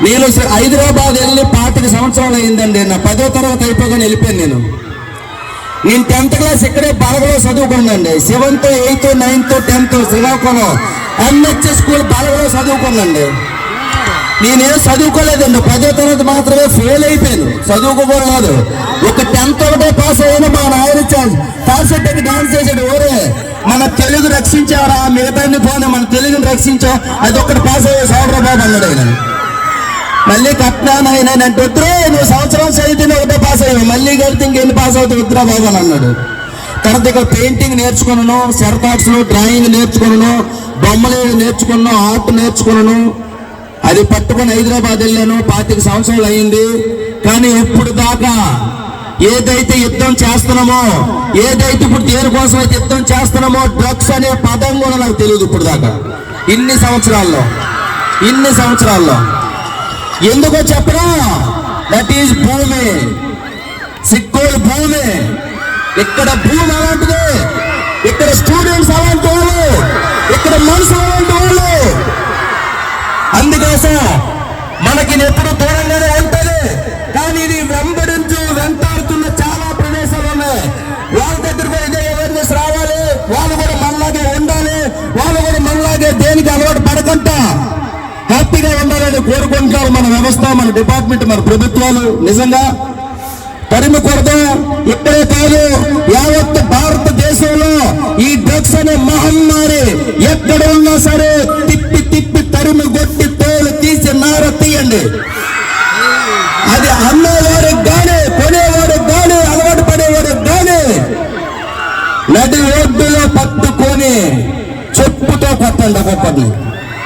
నేను హైదరాబాద్ వెళ్ళి 25 సంవత్సరాలు అయిందండి. నా 10వ తరగతి అయిపోగానే వెళ్ళిపోయాను. నేను 10th క్లాస్ ఇక్కడే బాలగలో చదువుకున్నాండి. 7th, 8th, 9th, 10th Srikakulam MHS school బాలగలో చదువుకున్నాండి. నేనేం చదువుకోలేదండి. 10వ తరగతి మాత్రమే ఫెయిల్ అయిపోయాను, చదువుకోలేదు. ఒక 10th ఒకటే పాస్ అయ్యాను. మా నాయన కాన్సెప్ట్కి డాన్స్ చేసాడు. ఓరే మన తెలుగు రక్షించారా, మిగతా పోనీ మన తెలుగుని రక్షించావు, అది ఒక్కటి పాస్ అయ్యే సోదరా బాబు అన్నాడు ఆయన. మళ్ళీ కట్నాను ఆయన అంటే వద్దురా, నువ్వు సంవత్సరం చదివితే ఒకటే పాస్ అయ్యావు, మళ్ళీ కలిసి ఇంకెన్ని పాస్ అవుతావు వద్దురా బాబు అని అన్నాడు. తర్వాత ఇక్కడ పెయింటింగ్ నేర్చుకున్నాను, సెరటాక్స్లు, డ్రాయింగ్ నేర్చుకున్నాను, బొమ్మలు నేర్చుకున్నాను, ఆర్ట్ నేర్చుకున్నాను. అది పట్టుకొని హైదరాబాద్ వెళ్ళాను. 25 సంవత్సరాలు అయింది. కానీ ఇప్పుడు దాకా ఏదైతే యుద్ధం చేస్తున్నామో, ఏదైతే ఇప్పుడు దేని కోసం అయితే యుద్ధం చేస్తున్నామో, డ్రగ్స్ అనే పదం కూడా నాకు తెలియదు ఇప్పుడు దాకా. ఇన్ని సంవత్సరాల్లో ఎందుకో చెప్పరా? దట్ ఈజ్ భూమి, సిక్కోలు భూమి. ఇక్కడ భూమి అలాంటిది, ఇక్కడ స్టూడెంట్స్ అలాంటి వాళ్ళు, ఇక్కడ మనుషులు అలాంటి వాళ్ళు. అందుకోసం మనకి ఎప్పుడు దూరంగానే ఉంటుంది. కానీ ఇది వెంటాడుతున్న చాలా ప్రదేశాలు ఉన్నాయి. వాళ్ళ దగ్గరకు ఇదే అవేర్నెస్ రావాలి. వాళ్ళు కూడా మనలాగే ఉండాలి. వాళ్ళు కూడా మనలాగే దేనికి అలవాటు పడకుండా హ్యాపీగా ఉండాలని కోరుకుంటారు మన వ్యవస్థ, మన డిపార్ట్మెంట్, మన ప్రభుత్వాలు. నిజంగా తరిమికూడదు. ఇక్కడే కాదు, యావత్ భారతదేశంలో ఈ డ్రగ్స్ అనే మహమ్మారి ఎక్కడ ఉన్నా సరే తిప్పి తరిమి కొట్టి తోలు తీసి నార తీయండి. అది అమ్మేవారికి కానీ, కొనేవారికి కానీ, అలవాటు పడేవారికి కానీ నడి రోడ్డులో పట్టుకొని చెప్పుతో కొట్టండి ఒక్కొక్కరిని.